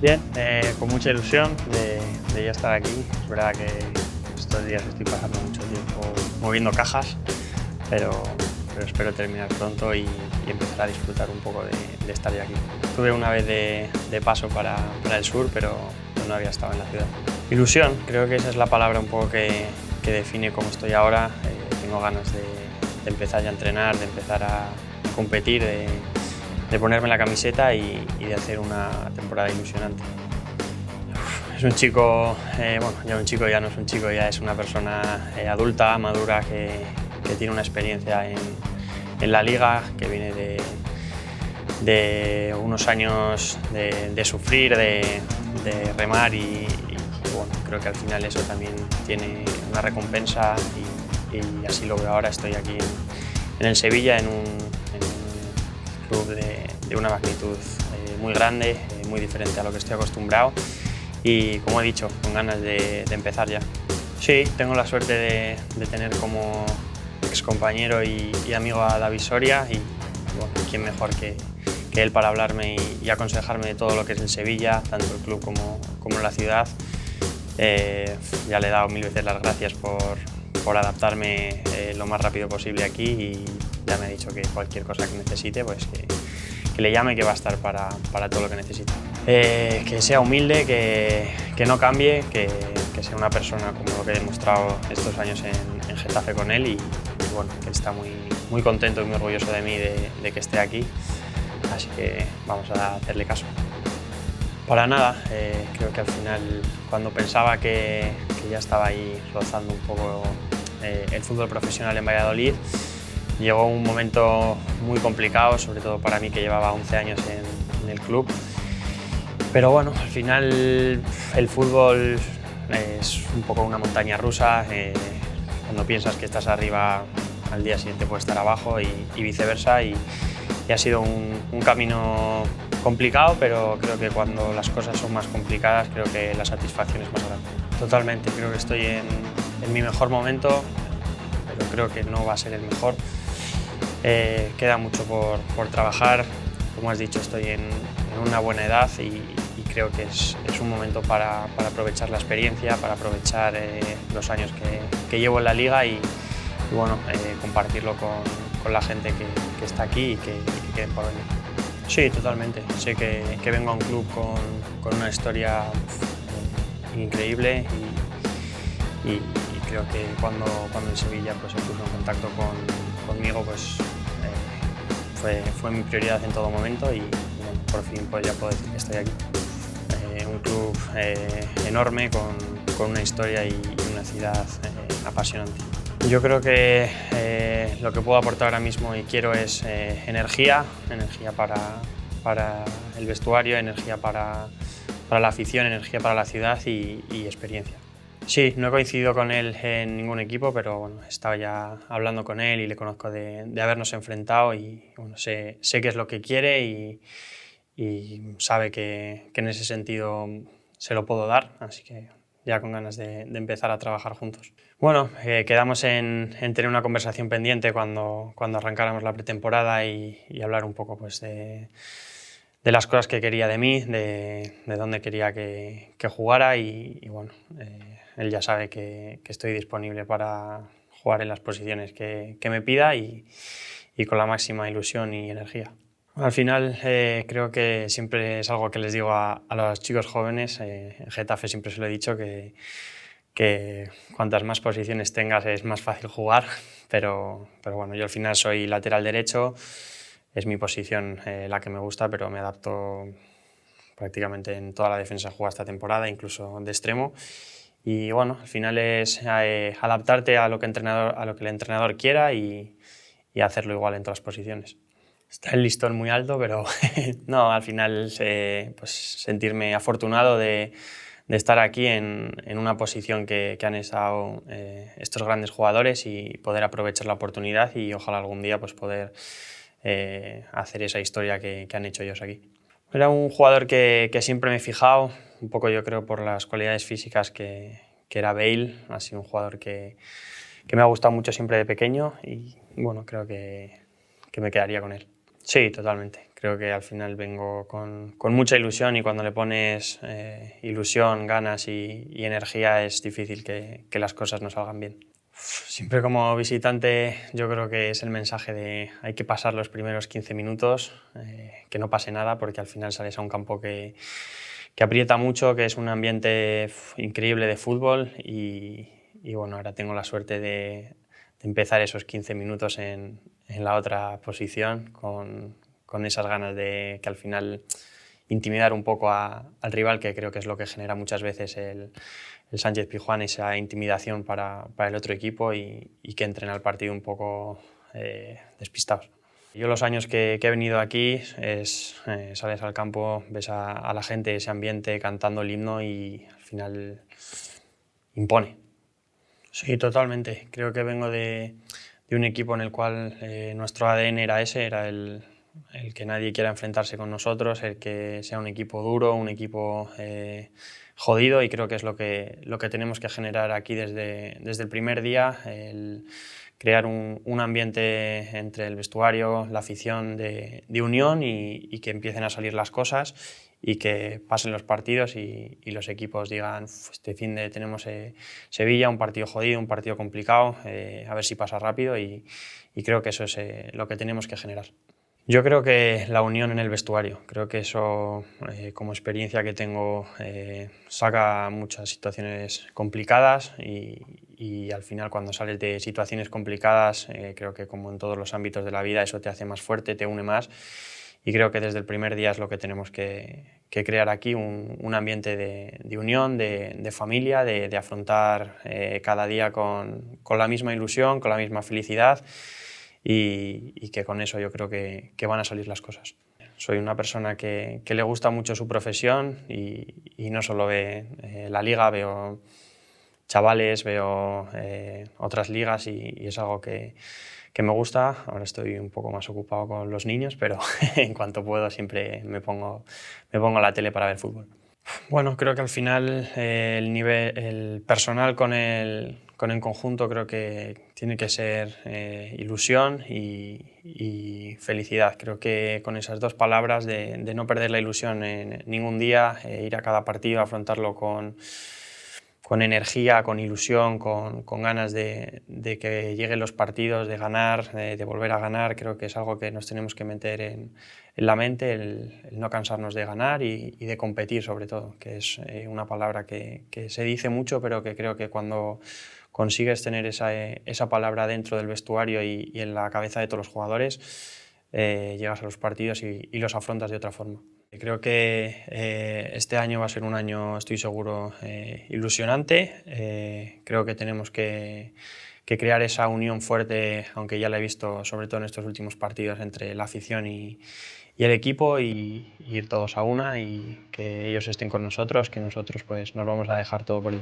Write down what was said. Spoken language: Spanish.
Bien, con mucha ilusión de ya estar aquí. Es verdad que estos días estoy pasando mucho tiempo moviendo cajas, pero, pero espero terminar pronto y empezar a disfrutar un poco de estar ya aquí. Estuve una vez de paso para el sur, pero no había estado en la ciudad. Ilusión, creo que esa es la palabra un poco que define cómo estoy ahora. Tengo ganas de empezar ya a entrenar, de empezar a competir, de ponerme la camiseta y de hacer una temporada ilusionante. Es un chico, bueno, ya un chico ya no es un chico, ya es una persona adulta, madura, que tiene una experiencia en la liga, que viene de unos años de sufrir, de remar y bueno, creo que al final eso también tiene una recompensa y así lo veo ahora. Estoy aquí en el Sevilla, en un club de una magnitud muy grande, muy diferente a lo que estoy acostumbrado y, como he dicho, con ganas de empezar ya. Sí, tengo la suerte de tener como excompañero y amigo a David Soria y bueno, quién mejor que él para hablarme y aconsejarme de todo lo que es el Sevilla, tanto el club como la ciudad. Ya le he dado mil veces las gracias por adaptarme lo más rápido posible aquí y ya me ha dicho que cualquier cosa que necesite, pues que le llame, que va a estar para todo lo que necesite. Que sea humilde, que no cambie, que sea una persona como lo que he demostrado estos años en Getafe con él y bueno, que está muy contento y muy orgulloso de mí de que esté aquí, así que vamos a hacerle caso. Para nada, creo que al final, cuando pensaba que ya estaba ahí rozando un poco el fútbol profesional en Valladolid, llegó un momento muy complicado, sobre todo para mí que llevaba 11 años en el club. Pero bueno, al final el fútbol es un poco una montaña rusa. Cuando piensas que estás arriba, al día siguiente puedes estar abajo y viceversa. Y ha sido un camino complicado, pero creo que cuando las cosas son más complicadas, creo que la satisfacción es más grande. Totalmente, creo que estoy en mi mejor momento, pero creo que no va a ser el mejor. Queda mucho por trabajar. Como has dicho, estoy en una buena edad y creo que es un momento para aprovechar la experiencia, para aprovechar los años que llevo en la liga y bueno, compartirlo con la gente que está aquí y que quieren por venir. Sí, totalmente. Sé que vengo a un club con una historia increíble y creo que cuando en Sevilla pues, se puso en contacto conmigo, pues fue mi prioridad en todo momento y bueno, por fin pues, ya puedo decir que estoy aquí. Un club enorme con una historia y una ciudad apasionante. Yo creo que lo que puedo aportar ahora mismo y quiero es energía para el vestuario, energía para la afición, energía para la ciudad y experiencia. Sí, no he coincidido con él en ningún equipo, pero bueno, he estado ya hablando con él y le conozco de habernos enfrentado y bueno, sé qué es lo que quiere y sabe que en ese sentido se lo puedo dar, así que ya con ganas de empezar a trabajar juntos. Bueno, quedamos en tener una conversación pendiente cuando arrancáramos la pretemporada y hablar un poco pues, de las cosas que quería de mí, de dónde quería que jugara y bueno, él ya sabe que estoy disponible para jugar en las posiciones que me pida y con la máxima ilusión y energía. Al final creo que siempre es algo que les digo a los chicos jóvenes. En Getafe siempre se lo he dicho que cuantas más posiciones tengas es más fácil jugar, pero bueno, yo al final soy lateral derecho, es mi posición la que me gusta, pero me adapto prácticamente en toda la defensa jugada esta temporada, incluso de extremo. Y bueno, al final es adaptarte a lo que el entrenador quiera y hacerlo igual en todas las posiciones. Está el listón muy alto, pero no, al final pues sentirme afortunado de estar aquí en una posición que han estado estos grandes jugadores y poder aprovechar la oportunidad y ojalá algún día pues, poder hacer esa historia que han hecho ellos aquí. Era un jugador que siempre me he fijado, un poco yo creo por las cualidades físicas que era Bale. Ha sido un jugador que me ha gustado mucho siempre de pequeño y bueno, creo que me quedaría con él. Sí, totalmente. Creo que al final vengo con mucha ilusión y cuando le pones ilusión, ganas y energía es difícil que las cosas no salgan bien. Siempre como visitante yo creo que es el mensaje de hay que pasar los primeros 15 minutos, que no pase nada porque al final sales a un campo que aprieta mucho, que es un ambiente increíble de fútbol y bueno, ahora tengo la suerte de empezar esos 15 minutos en la otra posición con esas ganas de que al final intimidar un poco al rival, que creo que es lo que genera muchas veces el Sánchez Pizjuán, esa intimidación para el otro equipo y que entren al partido un poco despistados. Yo los años que he venido aquí sales al campo, ves a la gente, ese ambiente cantando el himno y al final impone. Sí, totalmente. Creo que vengo de un equipo en el cual nuestro ADN era ese, era el que nadie quiera enfrentarse con nosotros, el que sea un equipo duro, un equipo jodido y creo que es lo que tenemos que generar aquí desde el primer día, el crear un ambiente entre el vestuario, la afición de unión y que empiecen a salir las cosas y que pasen los partidos y los equipos digan este fin de tenemos Sevilla, un partido jodido, un partido complicado, a ver si pasa rápido y creo que eso es lo que tenemos que generar. Yo creo que la unión en el vestuario, creo que eso como experiencia que tengo saca muchas situaciones complicadas y al final cuando sales de situaciones complicadas creo que como en todos los ámbitos de la vida eso te hace más fuerte, te une más y creo que desde el primer día es lo que tenemos que crear aquí, un ambiente de unión, de familia, de afrontar cada día con la misma ilusión, con la misma felicidad y que con eso yo creo que van a salir las cosas. Soy una persona que le gusta mucho su profesión y no solo ve la liga, veo chavales, veo otras ligas y es algo que me gusta. Ahora estoy un poco más ocupado con los niños, pero en cuanto puedo siempre me pongo la tele para ver fútbol. Bueno, creo que al final el personal con el conjunto creo que tiene que ser ilusión y felicidad. Creo que con esas dos palabras de no perder la ilusión en ningún día, ir a cada partido, afrontarlo con energía, con ilusión, con ganas de que lleguen los partidos, de ganar, de volver a ganar. Creo que es algo que nos tenemos que meter en la mente, el no cansarnos de ganar y de competir sobre todo, que es una palabra que se dice mucho, pero que creo que cuando consigues tener esa palabra dentro del vestuario y en la cabeza de todos los jugadores, llegas a los partidos y los afrontas de otra forma. Creo que este año va a ser un año, estoy seguro, ilusionante. Creo que tenemos que crear esa unión fuerte, aunque ya la he visto sobre todo en estos últimos partidos entre la afición y el equipo y ir todos a una y que ellos estén con nosotros, que nosotros pues nos vamos a dejar todo por ello.